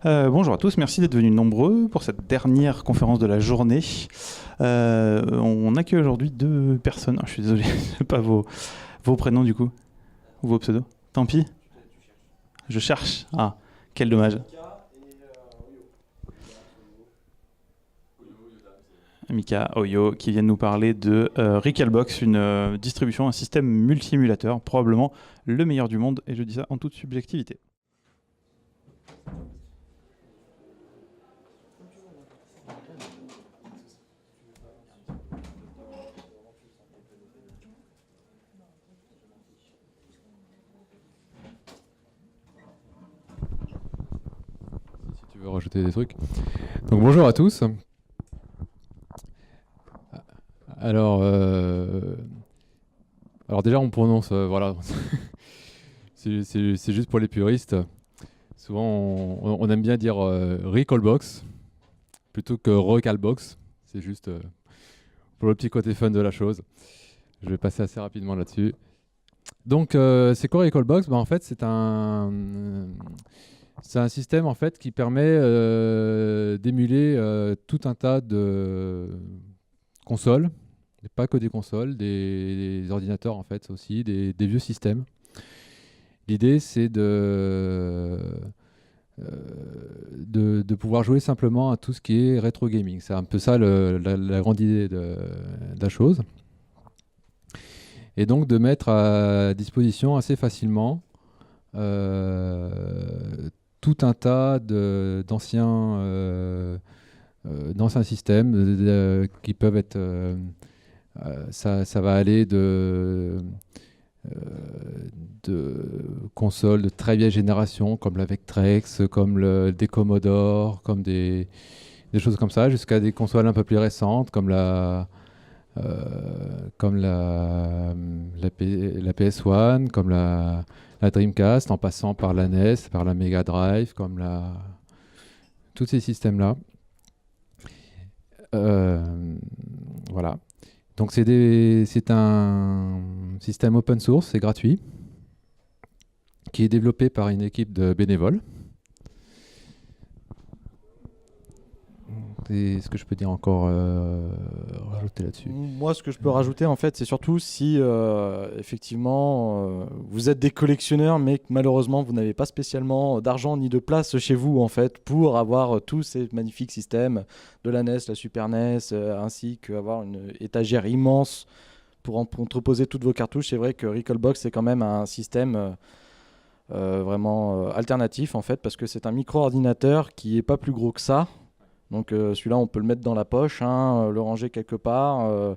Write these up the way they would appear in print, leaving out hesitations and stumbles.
Bonjour à tous, merci d'être venus nombreux pour cette dernière conférence de la journée. On accueille aujourd'hui deux personnes. Je suis désolé, je sais pas vos prénoms du coup, ou vos pseudos. Tant pis. Je cherche. Ah, quel dommage. Mika, Oyo, qui viennent nous parler de Recalbox, une distribution, un système multi-émulateur, probablement le meilleur du monde, et je dis ça en toute subjectivité. Si tu veux rajouter des trucs. Donc bonjour à tous. Alors, déjà on prononce, voilà, c'est juste pour les puristes. Souvent on aime bien dire Recalbox plutôt que Recalbox. C'est juste pour le petit côté fun de la chose. Je vais passer assez rapidement là-dessus. Donc c'est quoi Recalbox? En fait c'est un système en fait qui permet d'émuler tout un tas de consoles. Pas que des consoles, des ordinateurs en fait aussi, des vieux systèmes. L'idée c'est de pouvoir jouer simplement à tout ce qui est rétro gaming. C'est un peu ça la grande idée de la chose. Et donc de mettre à disposition assez facilement tout un tas d'anciens systèmes qui peuvent être... ça va aller de consoles de très vieille génération, comme la Vectrex, comme des Commodore, comme des choses comme ça, jusqu'à des consoles un peu plus récentes, comme la PS1, comme la Dreamcast, en passant par la NES, par la Mega Drive, tous ces systèmes-là. Voilà. Donc c'est un système open source, c'est gratuit, qui est développé par une équipe de bénévoles. Et ce que je peux dire encore rajouter là-dessus? Moi, ce que je peux rajouter, en fait, c'est surtout si, effectivement, vous êtes des collectionneurs, mais que malheureusement, vous n'avez pas spécialement d'argent ni de place chez vous, en fait, pour avoir tous ces magnifiques systèmes de la NES, la Super NES, ainsi qu'avoir une étagère immense pour entreposer toutes vos cartouches. C'est vrai que Recalbox, c'est quand même un système vraiment alternatif, en fait, parce que c'est un micro-ordinateur qui n'est pas plus gros que ça. Donc celui-là, on peut le mettre dans la poche, le ranger quelque part.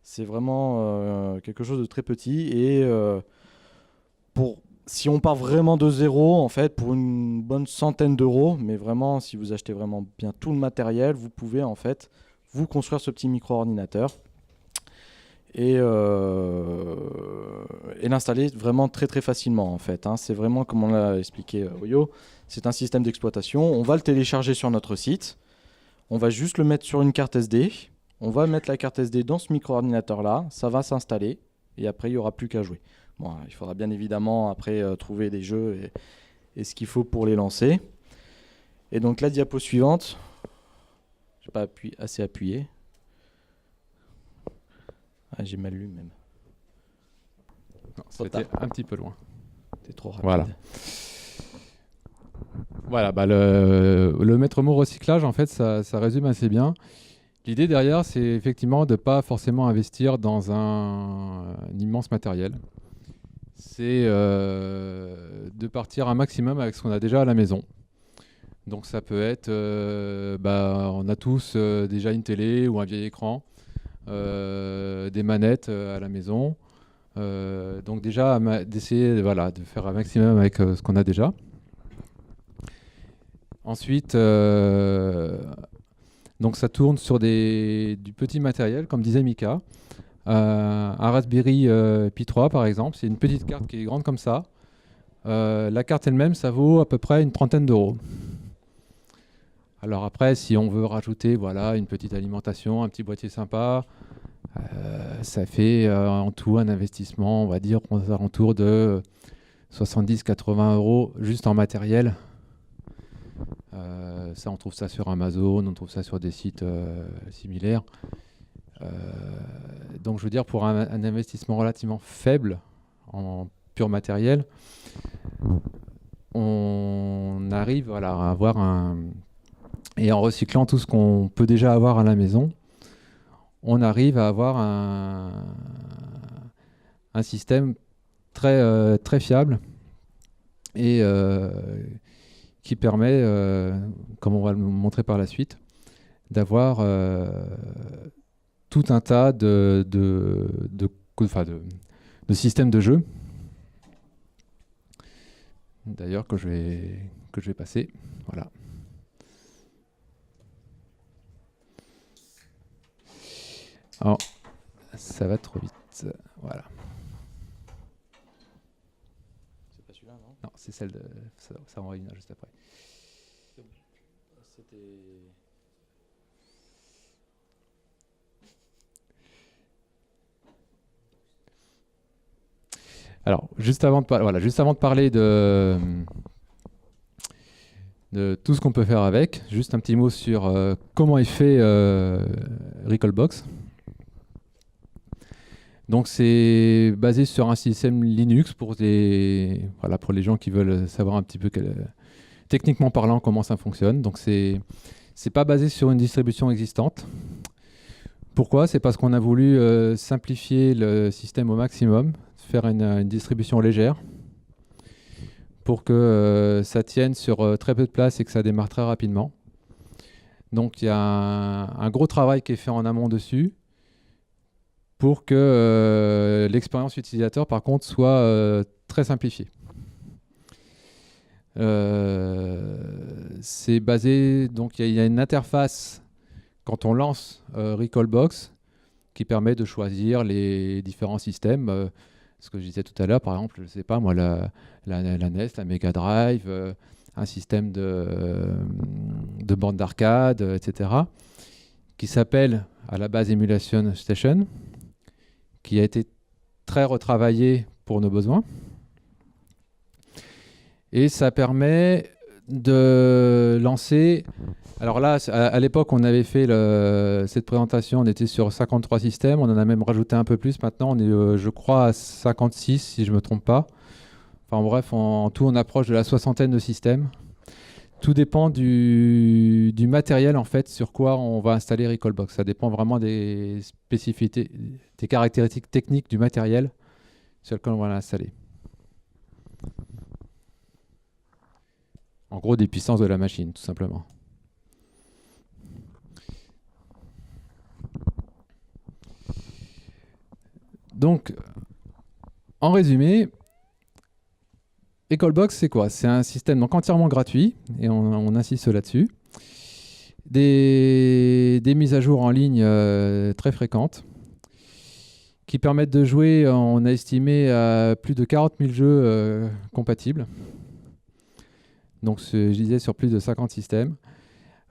C'est vraiment quelque chose de très petit. Et si on part vraiment de zéro, en fait, pour une bonne centaine d'euros, mais vraiment, si vous achetez vraiment bien tout le matériel, vous pouvez en fait vous construire ce petit micro-ordinateur et l'installer vraiment très très facilement en fait. C'est vraiment comme on l'a expliqué Oyo, c'est un système d'exploitation. On va le télécharger sur notre site. On va juste le mettre sur une carte SD. On va mettre la carte SD dans ce micro-ordinateur-là. Ça va s'installer. Et après, il n'y aura plus qu'à jouer. Bon, il faudra bien évidemment après trouver des jeux et ce qu'il faut pour les lancer. Et donc la diapo suivante. Je n'ai pas assez appuyé. Ah, j'ai mal lu même. Non, c'était un petit peu loin. C'est trop rapide. Voilà. Voilà, le maître mot recyclage, en fait, ça résume assez bien. L'idée derrière, c'est effectivement de ne pas forcément investir dans un immense matériel. C'est de partir un maximum avec ce qu'on a déjà à la maison. Donc ça peut être, on a tous déjà une télé ou un vieil écran, des manettes à la maison. Donc déjà, d'essayer de faire un maximum avec ce qu'on a déjà. Ensuite, donc ça tourne sur du petit matériel, comme disait Mika. Un Raspberry Pi 3, par exemple, c'est une petite carte qui est grande comme ça. La carte elle-même, ça vaut à peu près une trentaine d'euros. Alors après, si on veut rajouter une petite alimentation, un petit boîtier sympa, ça fait en tout un investissement, on va dire, aux alentours de 70-80 € juste en matériel. Ça, on trouve ça sur Amazon, on trouve ça sur des sites similaires. Donc, je veux dire, pour un investissement relativement faible en pur matériel, on arrive à avoir et en recyclant tout ce qu'on peut déjà avoir à la maison, on arrive à avoir un système très, très fiable et qui permet, comme on va le montrer par la suite, d'avoir tout un tas de systèmes de jeu, d'ailleurs que je vais passer. Voilà. Alors, ça va trop vite. Voilà. C'est pas celui-là, non? Non, c'est celle de. Ça en une juste après. C'était... Alors, juste avant de parler de tout ce qu'on peut faire avec, juste un petit mot sur comment est fait Recalbox. Donc, c'est basé sur un système Linux pour les gens qui veulent savoir un petit peu techniquement parlant comment ça fonctionne. Donc, c'est pas basé sur une distribution existante. Pourquoi? C'est parce qu'on a voulu simplifier le système au maximum, faire une distribution légère pour que ça tienne sur très peu de place et que ça démarre très rapidement. Donc il y a un gros travail qui est fait en amont dessus pour que l'expérience utilisateur par contre soit très simplifiée. C'est basé, donc il y a une interface quand on lance Recalbox qui permet de choisir les différents systèmes. Ce que je disais tout à l'heure, par exemple, je ne sais pas moi, la NES, la Mega Drive, un système de bande d'arcade, etc., qui s'appelle à la base Emulation Station, qui a été très retravaillé pour nos besoins. Et ça permet de lancer... Alors là, à l'époque, on avait fait cette présentation, on était sur 53 systèmes, on en a même rajouté un peu plus. Maintenant, on est, je crois, à 56, si je ne me trompe pas. Enfin bref, en tout, on approche de la 60aine de systèmes. Tout dépend du matériel, en fait, sur quoi on va installer Recalbox. Ça dépend vraiment des spécificités, des caractéristiques techniques du matériel sur lequel on va l'installer. En gros, des puissances de la machine, tout simplement. Donc, en résumé, Recalbox, c'est quoi? C'est un système donc entièrement gratuit, et on insiste là-dessus. Des mises à jour en ligne très fréquentes, qui permettent de jouer, on a estimé, à plus de 40 000 jeux compatibles. Donc, je disais, sur plus de 50 systèmes.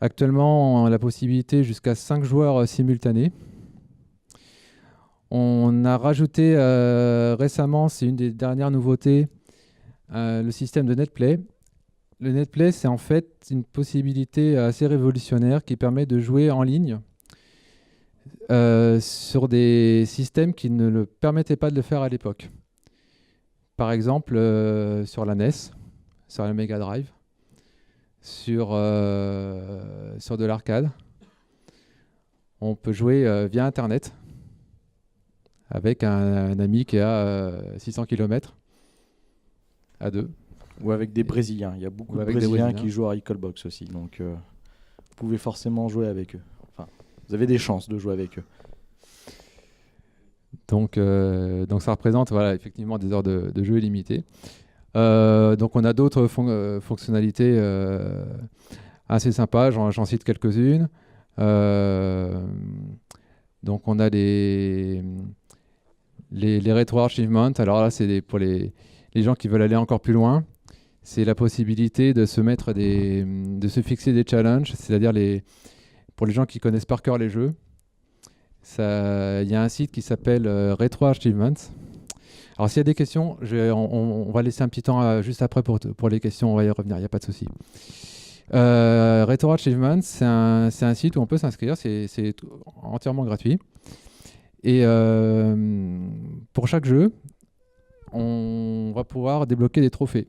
Actuellement, on a la possibilité jusqu'à 5 joueurs simultanés. On a rajouté récemment, c'est une des dernières nouveautés, le système de NetPlay. Le NetPlay, c'est en fait une possibilité assez révolutionnaire qui permet de jouer en ligne sur des systèmes qui ne le permettaient pas de le faire à l'époque. Par exemple, sur la NES, sur la Mega Drive, sur de l'arcade. On peut jouer via Internet avec un ami qui est à 600 km à deux. Ou avec des Brésiliens. Il y a beaucoup de Brésiliens qui jouent à Recalbox aussi. Donc, vous pouvez forcément jouer avec eux. Enfin, vous avez des chances de jouer avec eux. Donc ça représente effectivement des heures de jeu illimitées. Donc on a d'autres fonctionnalités assez sympas. J'en cite quelques-unes. Donc on a les rétro-archivements. Alors là, c'est pour les gens qui veulent aller encore plus loin. C'est la possibilité de se fixer des challenges, c'est-à-dire pour les gens qui connaissent par cœur les jeux. Il y a un site qui s'appelle Retro-Achievements. Alors s'il y a des questions, on va laisser un petit temps juste après pour les questions, on va y revenir, il n'y a pas de souci. Retro Achievement, c'est un site où on peut s'inscrire, c'est entièrement gratuit. Et pour chaque jeu, on va pouvoir débloquer des trophées.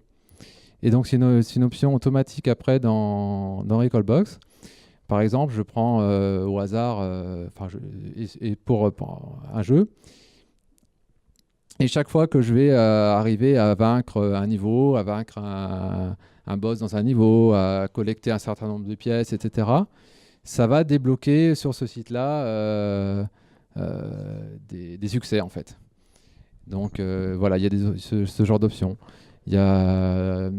Et donc, c'est une option automatique après dans Recalbox. Par exemple, je prends au hasard pour un jeu. Et chaque fois que je vais arriver à vaincre un niveau, à vaincre un boss dans un niveau, à collecter un certain nombre de pièces, etc., ça va débloquer sur ce site-là des succès, en fait. Donc voilà, il y a ce genre d'options. Il y a...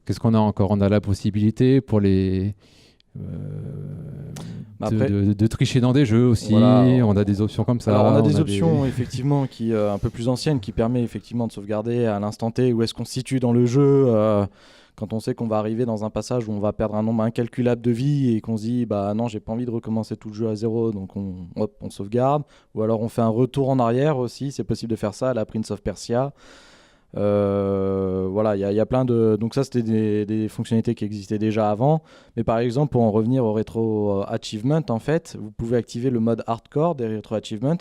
Qu'est-ce qu'on a encore? On a la possibilité pour les... de tricher dans des jeux aussi. Voilà. On a des options comme ça. Alors on a des options effectivement qui un peu plus anciennes qui permet effectivement de sauvegarder à l'instant T où est-ce qu'on se situe dans le jeu quand on sait qu'on va arriver dans un passage où on va perdre un nombre incalculable de vie et qu'on se dit bah non, j'ai pas envie de recommencer tout le jeu à zéro, donc on sauvegarde, ou alors on fait un retour en arrière aussi, c'est possible de faire ça à la Prince of Persia. Voilà, il y a plein de... Donc ça, c'était des fonctionnalités qui existaient déjà avant. Mais par exemple, pour en revenir au Retro Achievement, en fait, vous pouvez activer le mode Hardcore des Retro Achievement,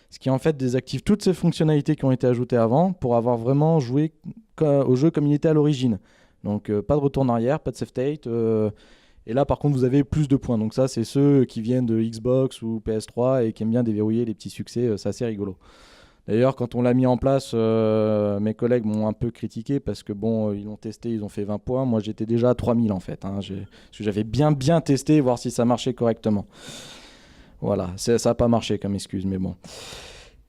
ce qui en fait désactive toutes ces fonctionnalités qui ont été ajoutées avant pour avoir vraiment joué au jeu comme il était à l'origine. Donc pas de retour en arrière, pas de save state. Et là, par contre, vous avez plus de points. Donc ça, c'est ceux qui viennent de Xbox ou PS3 et qui aiment bien déverrouiller les petits succès. C'est assez rigolo. D'ailleurs, quand on l'a mis en place, mes collègues m'ont un peu critiqué parce que bon, ils l'ont testé, ils ont fait 20 points. Moi, j'étais déjà à 3000 en fait. Parce que j'avais bien testé, voir si ça marchait correctement. Voilà, ça n'a pas marché comme excuse, mais bon.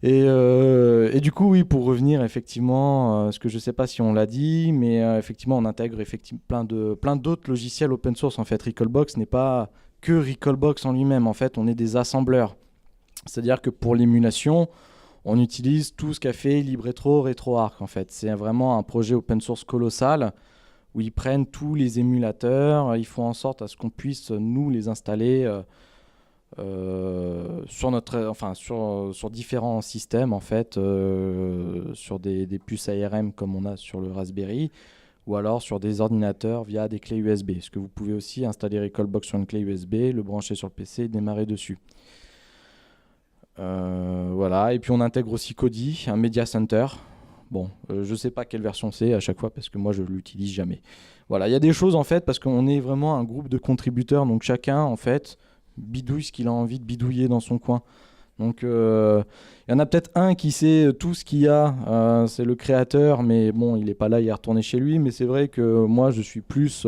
Et du coup, oui, pour revenir effectivement, parce que je ne sais pas si on l'a dit, mais effectivement, on intègre plein d'autres logiciels open source. En fait, Recalbox n'est pas que Recalbox en lui-même. En fait, on est des assembleurs. C'est-à-dire que pour l'émulation, on utilise tout ce qu'a fait LibRetro, RetroArch en fait. C'est vraiment un projet open source colossal où ils prennent tous les émulateurs, ils font en sorte à ce qu'on puisse nous les installer sur différents systèmes en fait, sur des puces ARM comme on a sur le Raspberry, ou alors sur des ordinateurs via des clés USB. Parce que vous pouvez aussi installer Recalbox sur une clé USB, le brancher sur le PC et démarrer dessus. Voilà, et puis on intègre aussi Kodi, un Media Center. Bon, je sais pas quelle version c'est à chaque fois parce que moi je l'utilise jamais. Voilà, il y a des choses en fait parce qu'on est vraiment un groupe de contributeurs, donc chacun en fait bidouille ce qu'il a envie de bidouiller dans son coin. Donc il y en a peut-être un qui sait tout ce qu'il y a, c'est le créateur, mais bon, il est pas là, il est retourné chez lui. Mais c'est vrai que moi je suis plus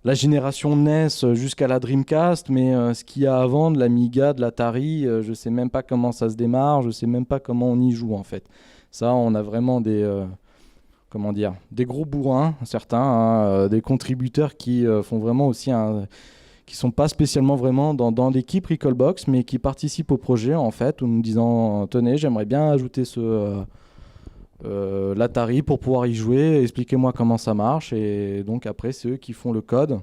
la génération NES jusqu'à la Dreamcast, mais ce qu'il y a avant, de l'Amiga, de l'Atari, je sais même pas comment ça se démarre, je sais même pas comment on y joue en fait. Ça, on a vraiment des gros bourrins, certains, des contributeurs qui font vraiment aussi qui sont pas spécialement vraiment dans l'équipe Recalbox, mais qui participent au projet en fait, en nous disant tenez, j'aimerais bien ajouter l'Atari pour pouvoir y jouer, expliquez-moi comment ça marche. Et donc après c'est eux qui font le code,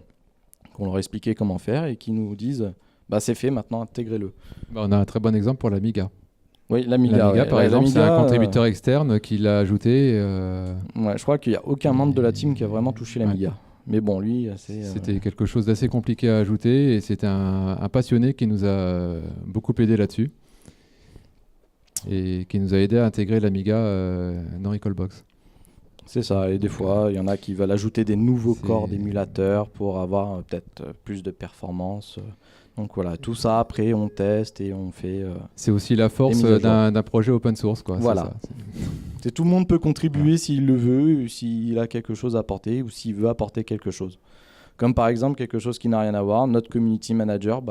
qu'on leur a expliqué comment faire et qui nous disent bah c'est fait, maintenant intégrez-le. On a un très bon exemple pour l'Amiga. Oui, l'Amiga par exemple, c'est un contributeur externe qui l'a ajouté. Ouais, je crois qu'il n'y a aucun membre de la team qui a vraiment touché l'Amiga. Ouais. Mais bon, lui, c'était quelque chose d'assez compliqué à ajouter et c'était un passionné qui nous a beaucoup aidé là-dessus et qui nous a aidé à intégrer l'Amiga dans Recalbox. C'est ça, et des fois, il y en a qui veulent ajouter des nouveaux corps d'émulateurs pour avoir peut-être plus de performance. Donc voilà, tout ça, après, on teste et on fait... c'est aussi la force d'un projet open source, quoi. Voilà. Tout le monde peut contribuer s'il le veut, s'il a quelque chose à apporter ou s'il veut apporter quelque chose. Comme par exemple, quelque chose qui n'a rien à voir, notre community manager,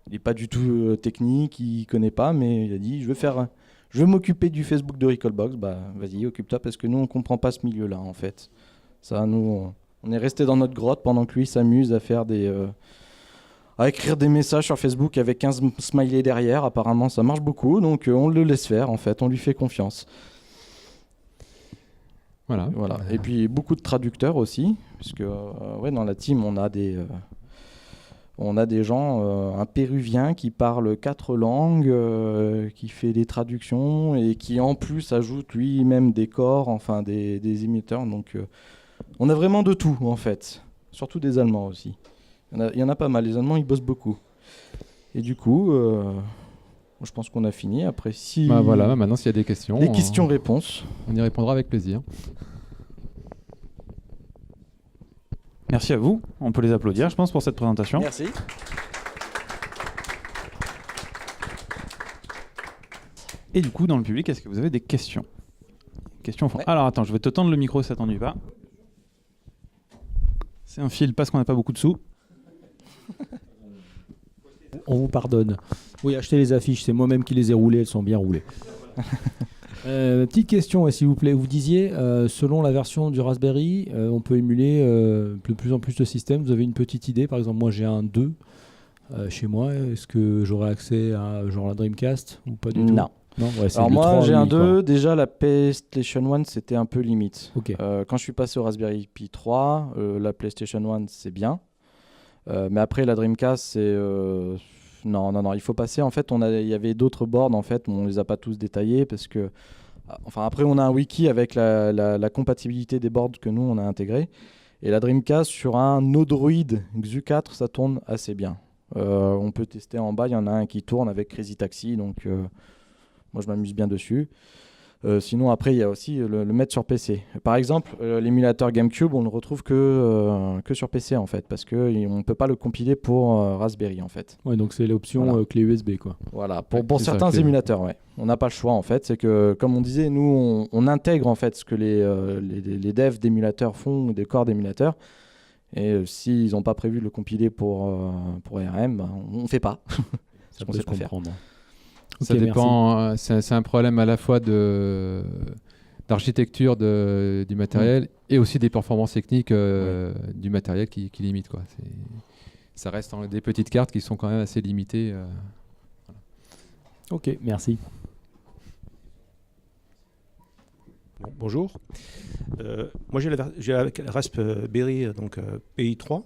il n'est pas du tout technique, il ne connaît pas, mais il a dit, je veux m'occuper du Facebook de Recalbox, vas-y, occupe-toi, parce que nous, on ne comprend pas ce milieu-là, en fait. Ça, nous, on est resté dans notre grotte pendant que lui s'amuse à faire à écrire des messages sur Facebook avec 15 smileys derrière. Apparemment, ça marche beaucoup, donc on le laisse faire, en fait, on lui fait confiance. Voilà. Et puis, beaucoup de traducteurs aussi, puisque dans la team, on a des gens, un Péruvien qui parle 4 langues, qui fait des traductions et qui en plus ajoute lui-même des corps, enfin des émetteurs. Donc on a vraiment de tout en fait. surtout des Allemands aussi. Il y en a pas mal, les Allemands ils bossent beaucoup. Et du coup, je pense qu'on a fini. Après, si Bah voilà, maintenant s'il y a des questions, les questions-réponses. on y répondra avec plaisir. Merci à vous. On peut les applaudir, je pense, pour cette présentation. Merci. Et du coup, dans le public, est-ce que vous avez des questions? Questions au fond. Ouais. Alors attends, je vais te tendre le micro si ça t'ennuie pas. C'est un fil parce qu'on n'a pas beaucoup de sous. On vous pardonne. Oui, achetez les affiches, c'est moi-même qui les ai roulées, elles sont bien roulées. Petite question, s'il vous plaît. Vous disiez, selon la version du Raspberry, on peut émuler de plus en plus de systèmes. Vous avez une petite idée? Par exemple, moi j'ai un 2 chez moi. Est-ce que j'aurai accès à genre la Dreamcast ou pas du tout? Non. Non, ouais, c'est Alors le moi 3, j'ai un lui, quoi. 2, déjà la PlayStation 1 c'était un peu limite. Ok. Quand je suis passé au Raspberry Pi 3, la PlayStation 1 c'est bien. Mais après la Dreamcast c'est... Non, il faut passer. En fait, il y avait d'autres boards en fait, mais on les a pas tous détaillés parce que... Enfin après on a un wiki avec la compatibilité des boards que nous on a intégrés. Et la Dreamcast sur un Odroid Xu4 ça tourne assez bien. On peut tester en bas, il y en a un qui tourne avec Crazy Taxi, donc... Moi, je m'amuse bien dessus. Sinon, après, il y a aussi le mettre sur PC. Par exemple, l'émulateur GameCube, on ne le retrouve que sur PC, en fait, parce qu'on ne peut pas le compiler pour Raspberry, en fait. Ouais, donc c'est l'option Voilà. clé USB, quoi. Voilà, Ouais, pour c'est ça, certains clé. émulateurs, ouais. On n'a pas le choix, en fait. C'est que, comme on disait, nous, on intègre, en fait, ce que les devs d'émulateurs font, ou des corps d'émulateurs. Et s'ils n'ont pas prévu de le compiler pour ARM, ben, on ne fait pas. Ça qu'on peut sait se pas faire. comprendre. Ça Ok, dépend, c'est un problème à la fois d'architecture du matériel et aussi des performances techniques du matériel qui limite, quoi. Ça reste des petites cartes qui sont quand même assez limitées. Ok, merci. Bon, bonjour. Moi j'ai la Raspberry donc, PI3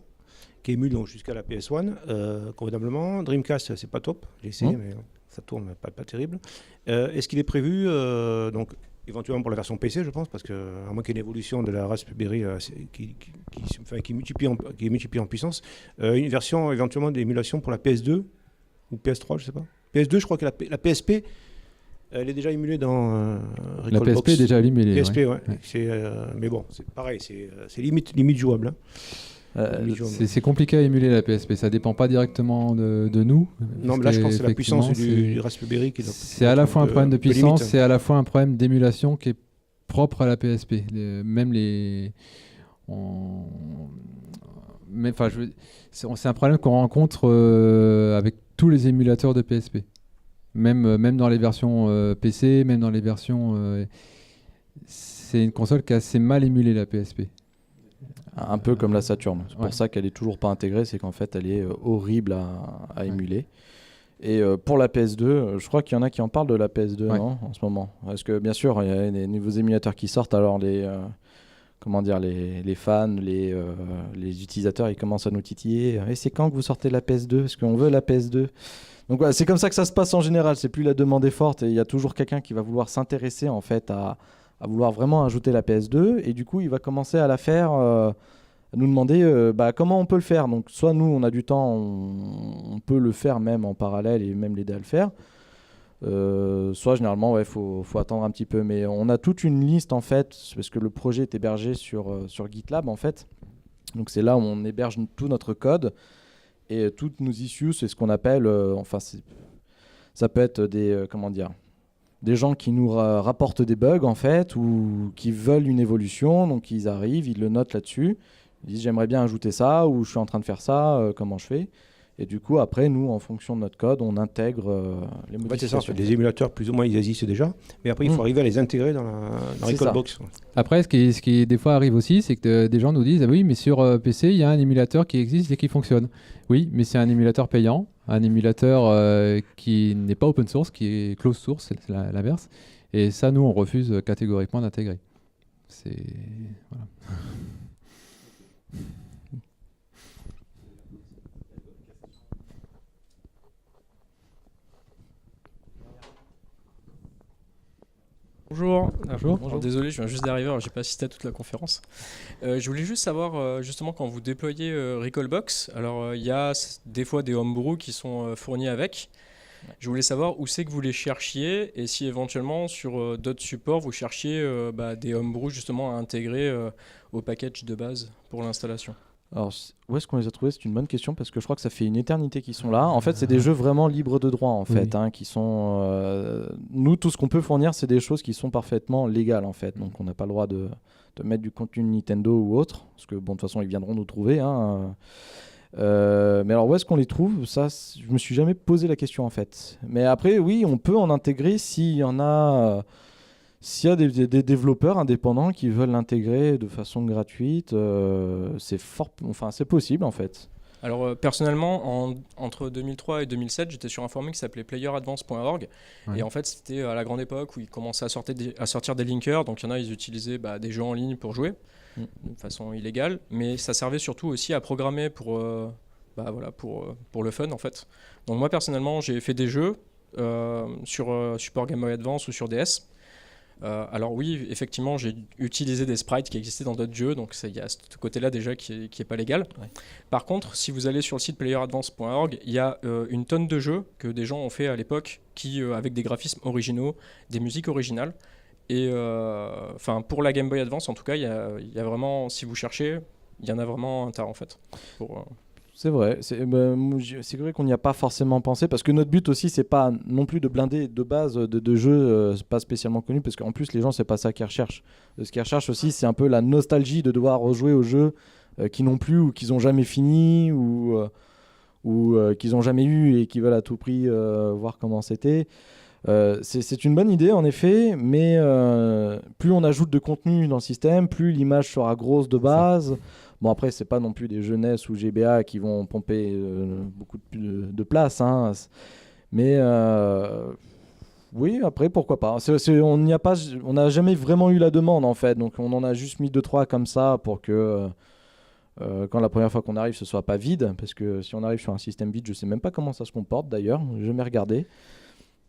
qui émule donc, jusqu'à la PS1 convenablement. Dreamcast c'est pas top, j'ai essayé mais ça tourne pas terrible. Est-ce qu'il est prévu donc éventuellement pour la version PC je pense parce que à moins qu'il y ait une évolution de la Raspberry qui est multipliée en puissance, une version éventuellement d'émulation pour la PS2 ou PS3 je sais pas. PS2 je crois que la PSP elle est déjà émulée dans La Recalbox. PSP est déjà émulée. PSP, ouais. Mais bon, c'est pareil, c'est limite jouable. C'est compliqué à émuler la PSP, ça dépend pas directement de nous. Non, mais là je pense que c'est la puissance du Raspberry qui c'est à la fois un problème de puissance, limite. c'est à la fois un problème d'émulation qui est propre à la PSP. C'est un problème qu'on rencontre avec tous les émulateurs de PSP. Même dans les versions PC, même dans les versions... c'est une console qui a assez mal émulé la PSP. Un peu comme la Saturn. C'est Ouais. pour ça qu'elle est toujours pas intégrée, c'est qu'en fait elle est horrible à émuler. Et pour la PS2, je crois qu'il y en a qui en parlent de la PS2 Ouais. non, en ce moment. Parce que bien sûr, il y a des nouveaux émulateurs qui sortent, alors les fans, les utilisateurs, ils commencent à nous titiller. Et c'est quand que vous sortez la PS2? Parce qu'on veut la PS2. Donc voilà, c'est comme ça que ça se passe en général. C'est plus la demande est forte et il y a toujours quelqu'un qui va vouloir s'intéresser en fait à vouloir vraiment ajouter la PS2 et du coup il va commencer à la faire, à nous demander comment on peut le faire. Donc soit nous on a du temps, on peut le faire même en parallèle et même l'aider à le faire. Soit généralement faut attendre un petit peu. Mais on a toute une liste en fait parce que le projet est hébergé sur GitLab en fait. Donc c'est là où on héberge tout notre code. Et toutes nos issues, c'est ce qu'on appelle, ça peut être des gens qui nous rapportent des bugs en fait, ou qui veulent une évolution, donc ils arrivent, ils le notent là-dessus, ils disent j'aimerais bien ajouter ça, ou je suis en train de faire ça, comment je fais? Et du coup après nous, en fonction de notre code, on intègre les En fait, c'est ça, modifications. les émulateurs plus ou moins ils existent déjà, mais après il faut arriver à les intégrer dans C'est Recalbox. Après, ce qui des fois arrive aussi, c'est que des gens nous disent ah oui, mais sur PC, il y a un émulateur qui existe et qui fonctionne. Oui, mais c'est un émulateur payant, un émulateur qui n'est pas open source, qui est closed source, c'est l'inverse. Et ça, nous, on refuse catégoriquement d'intégrer. Voilà. Bonjour. Bonjour. Alors, désolé, je viens juste d'arriver, alors j'ai pas assisté à toute la conférence. Je voulais juste savoir, justement, quand vous déployez Recalbox, alors il y a des fois des homebrew qui sont fournis avec. Je voulais savoir où c'est que vous les cherchiez et si éventuellement sur d'autres supports vous cherchiez des homebrew justement à intégrer au package de base pour l'installation. Alors, où est-ce qu'on les a trouvés? C'est une bonne question parce que je crois que ça fait une éternité qu'ils sont là. En fait, c'est des jeux vraiment libres de droit, en fait, qui sont... Nous, tout ce qu'on peut fournir, c'est des choses qui sont parfaitement légales, en fait. Donc, on n'a pas le droit de mettre du contenu Nintendo ou autre, parce que, bon, de toute façon, ils viendront nous trouver. Mais alors, où est-ce qu'on les trouve? Ça, je me suis jamais posé la question, en fait. Mais après, oui, on peut en intégrer s'il y en a... S'il y a des développeurs indépendants qui veulent l'intégrer de façon gratuite, c'est possible en fait. Alors personnellement, entre 2003 et 2007, j'étais sur un forum qui s'appelait playeradvance.org. Et en fait, c'était à la grande époque où ils commençaient à sortir des linkers. Donc il y en a, ils utilisaient des jeux en ligne pour jouer de façon illégale. Mais ça servait surtout aussi à programmer pour le fun en fait. Donc moi personnellement, j'ai fait des jeux sur support Game Boy Advance ou sur DS. Alors oui, effectivement, j'ai utilisé des sprites qui existaient dans d'autres jeux, donc il y a ce côté-là déjà qui est pas légal. Ouais. Par contre, si vous allez sur le site playeradvance.org, il y a une tonne de jeux que des gens ont fait à l'époque, avec des graphismes originaux, des musiques originales. Et pour la Game Boy Advance, en tout cas, il y a vraiment, si vous cherchez, il y en a vraiment un tas en fait. C'est vrai, c'est vrai qu'on n'y a pas forcément pensé, parce que notre but aussi, c'est pas non plus de blinder de base de jeux pas spécialement connus, parce qu'en plus, les gens, c'est pas ça qu'ils recherchent. Ce qu'ils recherchent aussi, c'est un peu la nostalgie de devoir rejouer aux jeux qu'ils n'ont plus, ou qu'ils n'ont jamais fini, ou qu'ils n'ont jamais eu, et qui veulent à tout prix voir comment c'était. C'est une bonne idée, en effet, mais plus on ajoute de contenu dans le système, plus l'image sera grosse de base. Bon, après, c'est pas non plus des jeunesses ou GBA qui vont pomper beaucoup de place, hein. Mais oui, après, pourquoi pas. On n'a jamais vraiment eu la demande, en fait. Donc, on en a juste mis 2-3 comme ça pour que quand la première fois qu'on arrive, ce soit pas vide. Parce que si on arrive sur un système vide, je sais même pas comment ça se comporte, d'ailleurs. J'ai jamais regardé.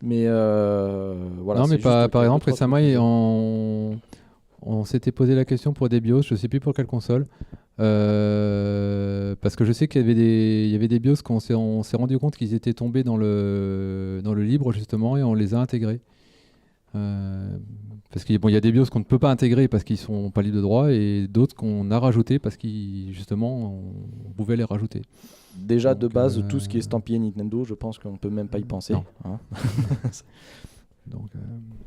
Mais voilà. Non, mais par exemple, récemment, on s'était posé la question pour des BIOS, je sais plus pour quelle console. Parce que je sais qu'il y avait des BIOS qu'on s'est rendu compte qu'ils étaient tombés dans le libre justement et on les a intégrés. Parce qu'il y a des BIOS qu'on ne peut pas intégrer parce qu'ils sont pas libres de droit et d'autres qu'on a rajoutés parce justement on pouvait les rajouter. Déjà de base, tout ce qui est estampillé Nintendo, je pense qu'on peut même pas y penser. Hein.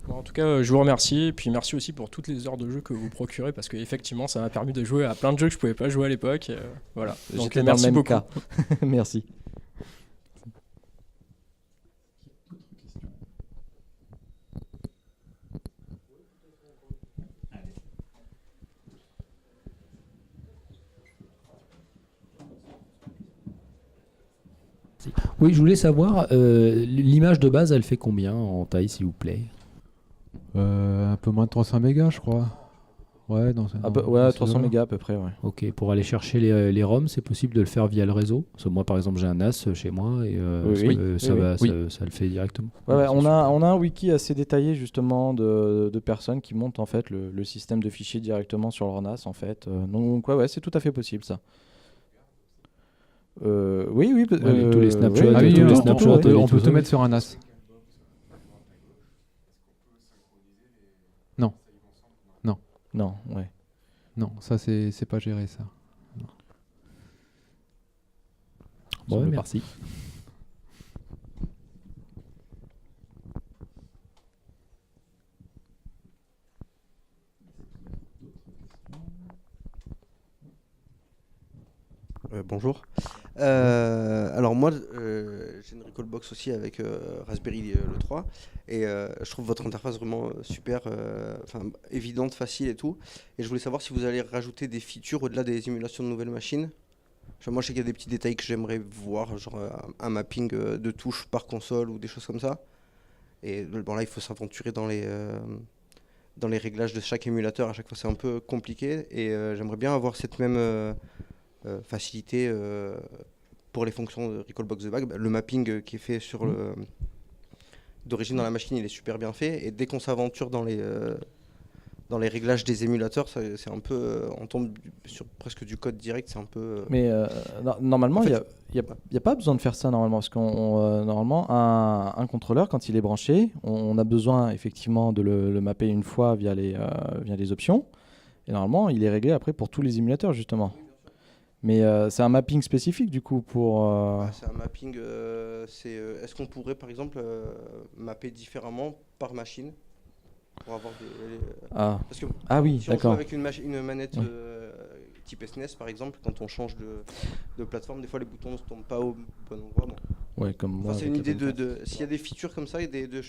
En tout cas, je vous remercie et puis merci aussi pour toutes les heures de jeu que vous procurez parce qu'effectivement ça m'a permis de jouer à plein de jeux que je pouvais pas jouer à l'époque. Voilà. Donc merci beaucoup. Merci. Oui, je voulais savoir, l'image de base, elle fait combien en taille, s'il vous plaît? Un peu moins de 300 mégas, je crois. Ouais, 300 mégas à peu près. Ouais. Ok, pour aller chercher les ROM, c'est possible de le faire via le réseau? Parce que moi, par exemple, j'ai un NAS chez moi et ça le fait directement. Ouais, on a un wiki assez détaillé justement de personnes qui montent en fait le système de fichiers directement sur leur NAS en fait. Donc c'est tout à fait possible ça. Oui. Avec tous les snapshots. On peut tout mettre sur un NAS. Non, ouais. Non, ça c'est pas géré ça. Bon, merci. Bonjour. Alors moi, j'ai une Recalbox aussi avec Raspberry le 3 et je trouve votre interface vraiment super, évidente, facile et tout. Et je voulais savoir si vous allez rajouter des features au-delà des émulations de nouvelles machines. Moi, je sais qu'il y a des petits détails que j'aimerais voir, genre un mapping de touches par console ou des choses comme ça. Et bon, là, il faut s'aventurer dans les réglages de chaque émulateur. À chaque fois, c'est un peu compliqué et j'aimerais bien avoir cette même facilité pour les fonctions de Recalbox The Bag, le mapping qui est fait sur d'origine dans la machine, il est super bien fait. Et dès qu'on s'aventure dans les réglages des émulateurs, c'est un peu, on tombe sur presque du code direct. C'est un peu. Mais normalement, En il fait, n'y a pas besoin de faire ça normalement. Parce qu'on normalement, un contrôleur, quand il est branché, on a besoin effectivement de le mapper une fois via les options. Et normalement, il est réglé après pour tous les émulateurs, justement. Mais c'est un mapping spécifique, du coup, pour... C'est un mapping. Est-ce qu'on pourrait, par exemple, mapper différemment par machine pour avoir parce que oui, si on joue d'accord. avec une manette Oui. type SNES, par exemple, quand on change de plateforme, des fois les boutons ne tombent pas au bon endroit. Bon. Ouais, comme moi. Enfin, c'est avec une la idée Dreamcast. s'il y a des features comme ça et de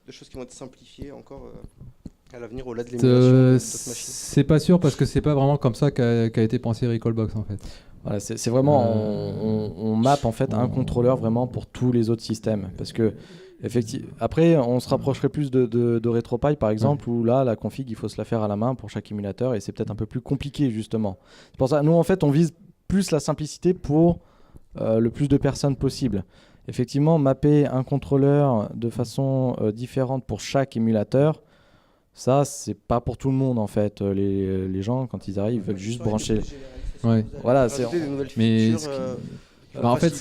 choses qui vont être simplifiées encore à l'avenir au-delà de l'émulation d'autres machines. C'est pas sûr parce que c'est pas vraiment comme ça qu'a été pensé Recallbox en fait. Voilà, c'est vraiment, on map en fait un contrôleur vraiment pour tous les autres systèmes. Parce que, après, on se rapprocherait plus de RetroPie par exemple, où là, la config, il faut se la faire à la main pour chaque émulateur et c'est peut-être un peu plus compliqué justement. C'est pour ça, nous en fait, on vise plus la simplicité pour le plus de personnes possible. Effectivement, mapper un contrôleur de façon différente pour chaque émulateur, ça, c'est pas pour tout le monde en fait. Les gens, quand ils arrivent, veulent juste brancher. Ouais. Voilà, Mais en fait,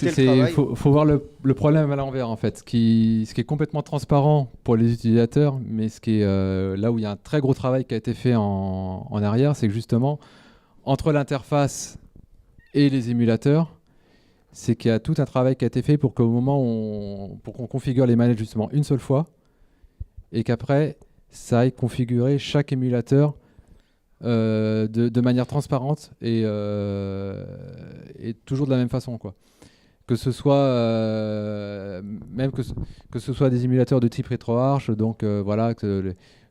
faut voir le problème à l'envers en fait. Ce qui est complètement transparent pour les utilisateurs, mais ce qui est là où il y a un très gros travail qui a été fait en arrière, c'est que justement entre l'interface et les émulateurs, c'est qu'il y a tout un travail qui a été fait pour qu'au moment pour qu'on configure les manettes justement une seule fois, et qu'après ça aille configurer chaque émulateur de manière transparente et toujours de la même façon, quoi. Que ce soit même que ce soit des émulateurs de type RetroArch, donc voilà,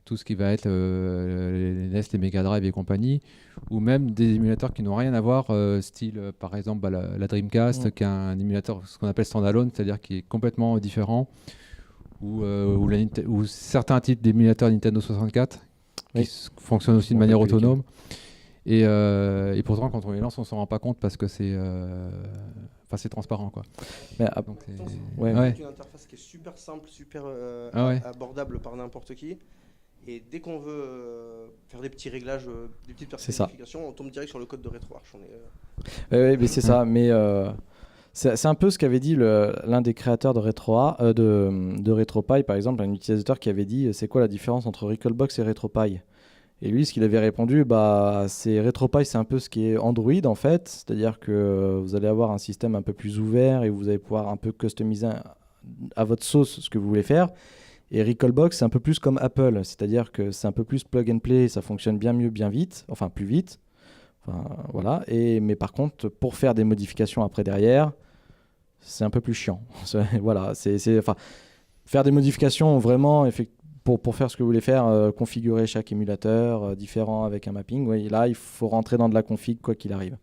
tout ce qui va être les NES, les Mega Drive et compagnie, ou même des émulateurs qui n'ont rien à voir, style par exemple la Dreamcast, qui est un émulateur ce qu'on appelle standalone, c'est-à-dire qui est complètement différent, ou certains types d'émulateurs Nintendo 64 qui fonctionnent aussi de manière autonome. Et pourtant, quand on les lance, on s'en rend pas compte parce que c'est transparent, quoi. Mais, Donc, c'est une interface qui est super simple, super abordable par n'importe qui. Et dès qu'on veut faire des petits réglages, des petites personnalifications, on tombe direct sur le code de RetroArch. Oui, mais c'est ça. Mais c'est un peu ce qu'avait dit l'un des créateurs de RetroPie, par exemple, un utilisateur qui avait dit c'est quoi la différence entre Recallbox et RetroPie. Et lui, ce qu'il avait répondu, c'est RetroPie, c'est un peu ce qui est Android en fait, c'est-à-dire que vous allez avoir un système un peu plus ouvert et vous allez pouvoir un peu customiser à votre sauce ce que vous voulez faire. Et Recallbox, c'est un peu plus comme Apple, c'est-à-dire que c'est un peu plus plug and play, ça fonctionne bien mieux, bien vite, enfin plus vite. Enfin, voilà. Mais par contre, pour faire des modifications après derrière, c'est un peu plus chiant. Voilà, faire des modifications vraiment pour faire ce que vous voulez faire, configurer chaque émulateur différent avec un mapping. Oui, là, il faut rentrer dans de la config quoi qu'il arrive.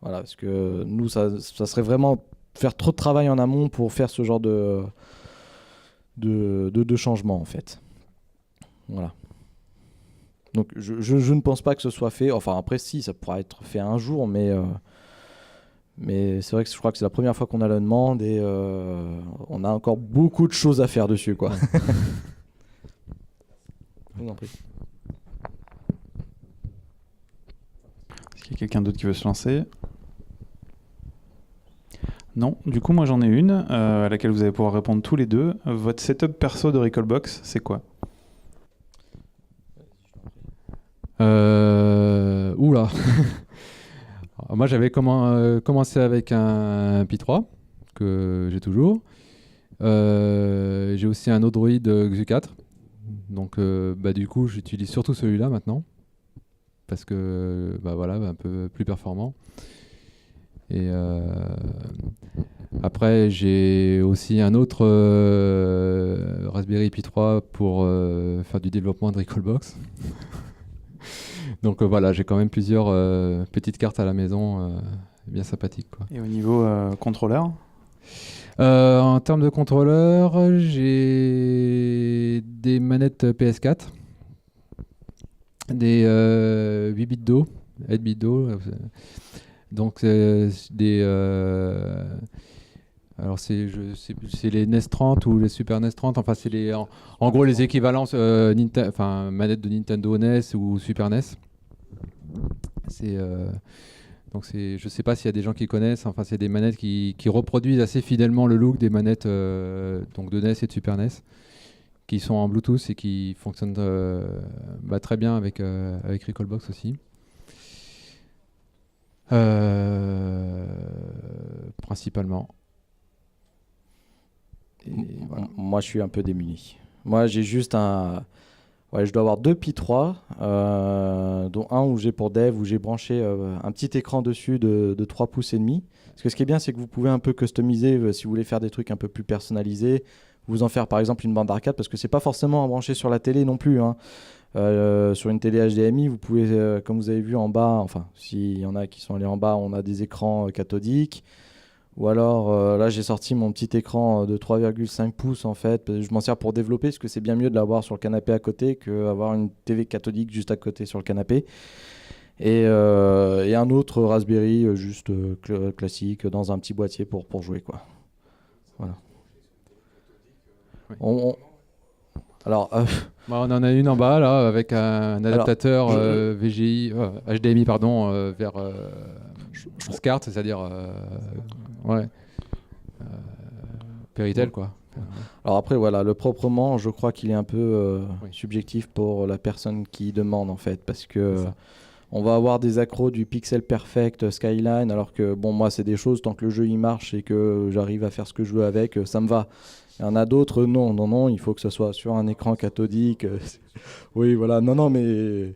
Voilà, parce que nous, ça serait vraiment faire trop de travail en amont pour faire ce genre de changement en fait. Voilà. Donc je ne pense pas que ce soit fait. Enfin après si, ça pourra être fait un jour, mais c'est vrai que je crois que c'est la première fois qu'on a la demande et on a encore beaucoup de choses à faire dessus, quoi. Je vous en prie. Est-ce qu'il y a quelqu'un d'autre qui veut se lancer ? Non, du coup moi j'en ai une à laquelle vous allez pouvoir répondre tous les deux. Votre setup perso de Recallbox, c'est quoi ? Oula. Moi j'avais commencé avec un Pi 3 que j'ai toujours. J'ai aussi un Odroid Xu4. Donc du coup j'utilise surtout celui-là maintenant parce que voilà, un peu plus performant. Et après j'ai aussi un autre Raspberry Pi 3 pour faire du développement de Recallbox. Donc voilà, j'ai quand même plusieurs petites cartes à la maison bien sympathiques, quoi. Et au niveau contrôleur ? En termes de contrôleur, j'ai des manettes PS4, des 8 bits d'eau, 8 bits d'eau, donc Alors c'est les NES 30 ou les Super NES 30, enfin c'est en gros les équivalences manettes de Nintendo NES ou Super NES. Donc je sais pas s'il y a des gens qui connaissent, enfin c'est des manettes qui reproduisent assez fidèlement le look des manettes donc de NES et de Super NES, qui sont en Bluetooth et qui fonctionnent très bien avec Recalbox aussi. Principalement. Moi, je suis un peu démuni. Moi, j'ai juste je dois avoir 2 Pi 3, dont un où j'ai pour dev, où j'ai branché un petit écran dessus de 3 pouces et demi. Parce que ce qui est bien, c'est que vous pouvez un peu customiser si vous voulez faire des trucs un peu plus personnalisés. Vous en faire par exemple une bande d'arcade, parce que c'est pas forcément à brancher sur la télé non plus, hein. Sur une télé HDMI, vous pouvez, comme vous avez vu en bas, enfin, s'il y en a qui sont allés en bas, on a des écrans cathodiques. Ou alors, là, j'ai sorti mon petit écran de 3,5 pouces, en fait. Je m'en sers pour développer, parce que c'est bien mieux de l'avoir sur le canapé à côté qu'avoir une TV cathodique juste à côté sur le canapé. Et un autre Raspberry juste classique dans un petit boîtier pour jouer, quoi. Voilà. Oui. Alors, on en a une en bas là avec un adaptateur HDMI vers SCART, c'est-à-dire Péritel quoi. Alors après voilà, le proprement, je crois qu'il est un peu subjectif pour la personne qui demande en fait, parce que on va avoir des accros du Pixel Perfect Skyline, alors que bon, moi c'est des choses, tant que le jeu il marche et que j'arrive à faire ce que je veux avec, ça me va. Il y en a d'autres, non, il faut que ce soit sur un écran cathodique. Oui, voilà, oui,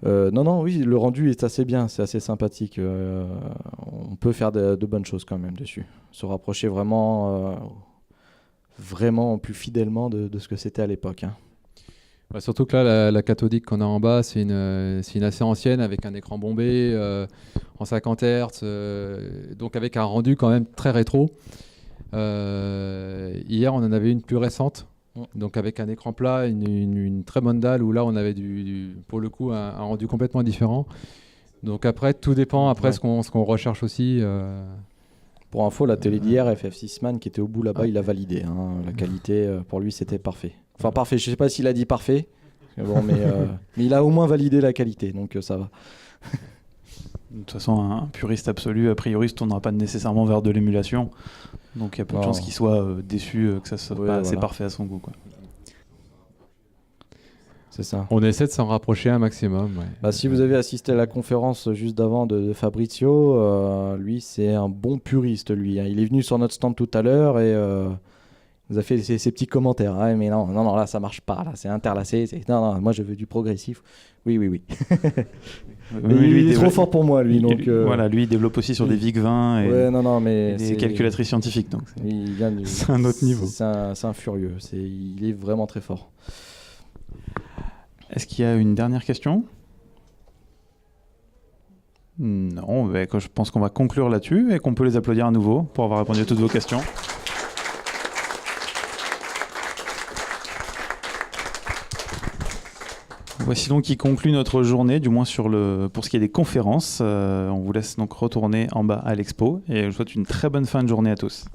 le rendu est assez bien, c'est assez sympathique. On peut faire de bonnes choses quand même dessus. Se rapprocher vraiment plus fidèlement de ce que c'était à l'époque. Hein. Surtout que là, la cathodique qu'on a en bas, c'est une assez ancienne avec un écran bombé en 50 Hz, donc avec un rendu quand même très rétro. Hier, on en avait une plus récente, donc avec un écran plat, une très bonne dalle, où là, on avait pour le coup un rendu complètement différent. Donc après, tout dépend ce qu'on recherche aussi. Pour info, la télé d'hier, FF6man, qui était au bout là-bas, il a validé. Hein. La qualité, pour lui, c'était parfait. Enfin, parfait, je ne sais pas s'il a dit parfait, bon, mais il a au moins validé la qualité, donc ça va. De toute façon, un puriste absolu, a priori, ne se tournera pas nécessairement vers de l'émulation. Donc il y a peu de chances qu'il soit déçu, que ça soit pas assez parfait à son goût. Quoi. C'est ça. On essaie de s'en rapprocher un maximum. Ouais. Si vous avez assisté à la conférence juste d'avant de Fabrizio, lui c'est un bon puriste. Lui, hein. Il est venu sur notre stand tout à l'heure et il nous a fait ses petits commentaires. Ah, mais non, là ça marche pas, là c'est interlacé. Non, moi je veux du progressif. Oui. Il est trop fort pour moi, lui. Donc, voilà, lui, il développe aussi sur des VIC-20 et des calculatrices scientifiques. Donc c'est un autre niveau. C'est un furieux. Il est vraiment très fort. Est-ce qu'il y a une dernière question ? Non, je pense qu'on va conclure là-dessus et qu'on peut les applaudir à nouveau pour avoir répondu à toutes vos questions. Voici donc qui conclut notre journée, du moins pour ce qui est des conférences. On vous laisse donc retourner en bas à l'expo et je vous souhaite une très bonne fin de journée à tous.